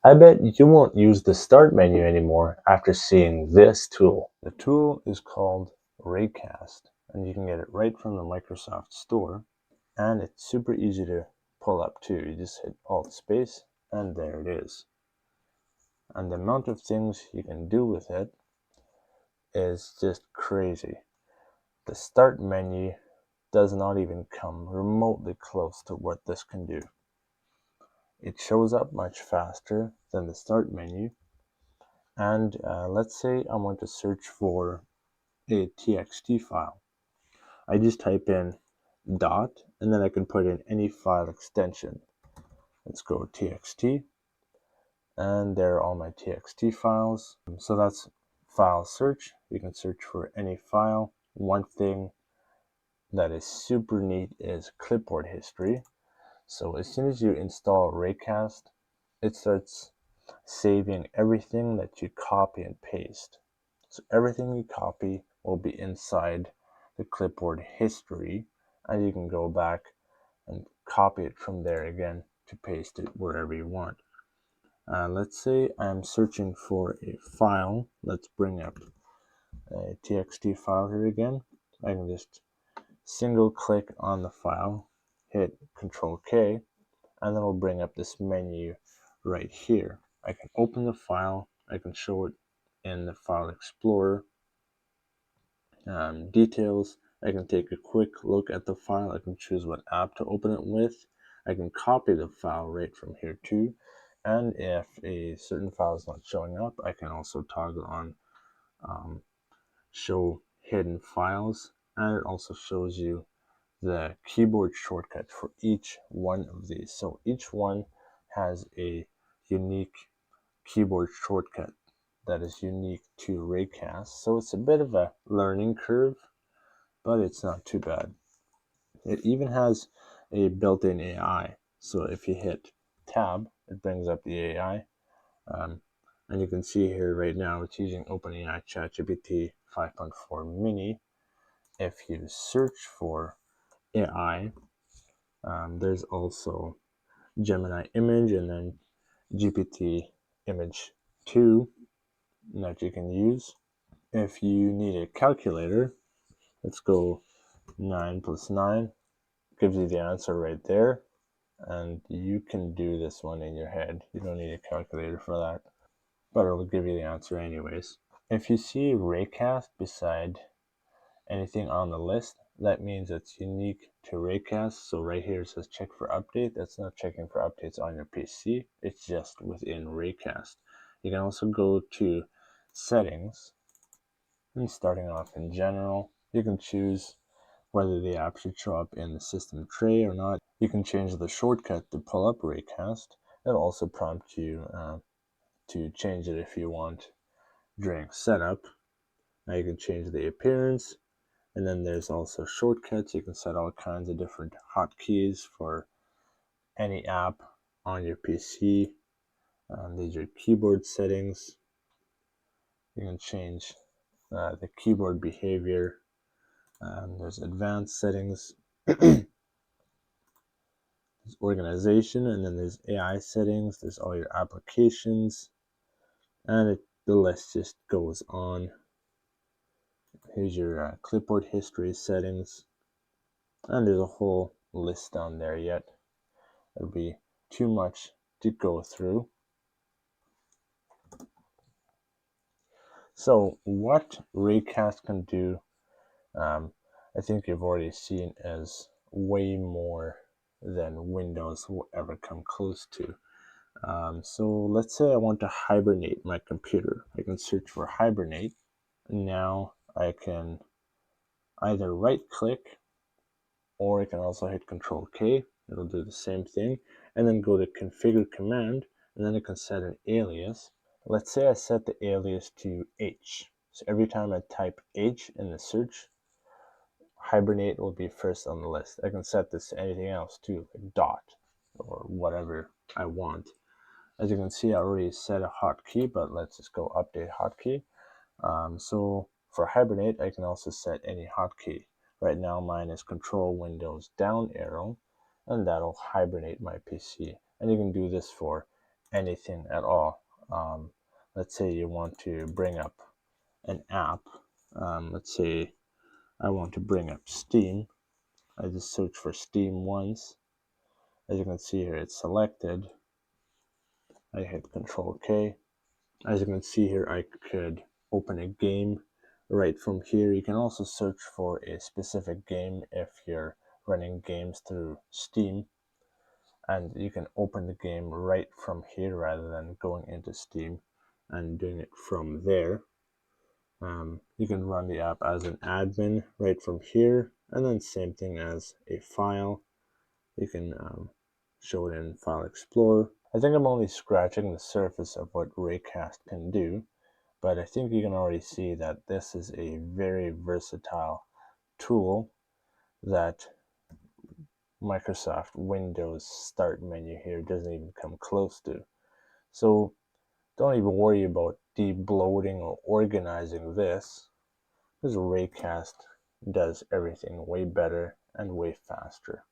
I bet you won't use the start menu anymore after seeing this tool. The tool is called Raycast, and you can get it right from the Microsoft Store, and it's super easy to pull up too. You just hit Alt space, and there it is. And the amount of things you can do with it is just crazy. The start menu does not even come remotely close to what this can do. It shows up much faster than the start menu. And let's say I want to search for a txt file. I just type in dot, and then I can put in any file extension. Let's go txt, and there are all my txt files. So that's file search. You can search for any file. One thing that is super neat is clipboard history. So as soon as you install Raycast, it starts saving everything that you copy and paste. So everything you copy will be inside the clipboard history, and you can go back and copy it from there again to paste it wherever you want. Let's say I'm searching for a file. Let's bring up a txt file here again. I can just single click on the file, hit Control K, and then it'll bring up this menu right here. I can open the file, I can show it in the File Explorer. Details, I can take a quick look at the file, I can choose what app to open it with, I can copy the file right from here too, and if a certain file is not showing up, I can also toggle on show hidden files, and it also shows you the keyboard shortcut for each one of these. So each one has a unique keyboard shortcut that is unique to Raycast. So it's a bit of a learning curve, but it's not too bad. It even has a built-in AI. So if you hit tab, it brings up the AI. And you can see here right now it's using OpenAI ChatGPT 5.4 mini. If you search for AI, there's also Gemini image and then GPT image 2 that you can use. If you need a calculator, let's go 9 plus 9, gives you the answer right there, and you can do this one in your head. You don't need a calculator for that, but it'll give you the answer anyways. If you see Raycast beside anything on the list, that means it's unique to Raycast. So right here it says check for update. That's not checking for updates on your PC. It's just within Raycast. You can also go to settings, and starting off in general, you can choose whether the app should show up in the system tray or not. You can change the shortcut to pull up Raycast. It'll also prompt you to change it if you want during setup. Now you can change the appearance, and then there's also shortcuts. You can set all kinds of different hotkeys for any app on your PC. These are keyboard settings. You can change the keyboard behavior. There's advanced settings. There's organization, and then there's AI settings. There's all your applications, and the list just goes on. Here's your clipboard history settings, and there's a whole list down there yet. It'll be too much to go through. So what Raycast can do, I think you've already seen, is way more than Windows will ever come close to. So let's say I want to hibernate my computer. I can search for hibernate. Now I can either right click, or I can also hit Control K. It'll do the same thing, and then go to configure command, and then I can set an alias. Let's say I set the alias to H. So every time I type H in the search, hibernate will be first on the list. I can set this to anything else too, like dot or whatever I want. As you can see, I already set a hotkey, but let's just go update hotkey. So for hibernate, I can also set any hotkey. Right now mine is Control Windows down arrow, and that'll hibernate my PC. And you can do this for anything at all. Let's say you want to bring up an app. Let's say I want to bring up Steam. I just search for Steam once. As you can see here, it's selected. I hit Control K. As you can see here, I could open a game right from here. You can also search for a specific game if you're running games through Steam, and you can open the game right from here rather than going into Steam and doing it from there. You can run the app as an admin right from here, and then same thing as a file. You can show it in File Explorer. I think I'm only scratching the surface of what Raycast can do, but I think you can already see that this is a very versatile tool that Microsoft Windows Start menu here doesn't even come close to. So don't even worry about de-bloating or organizing this, because Raycast does everything way better and way faster.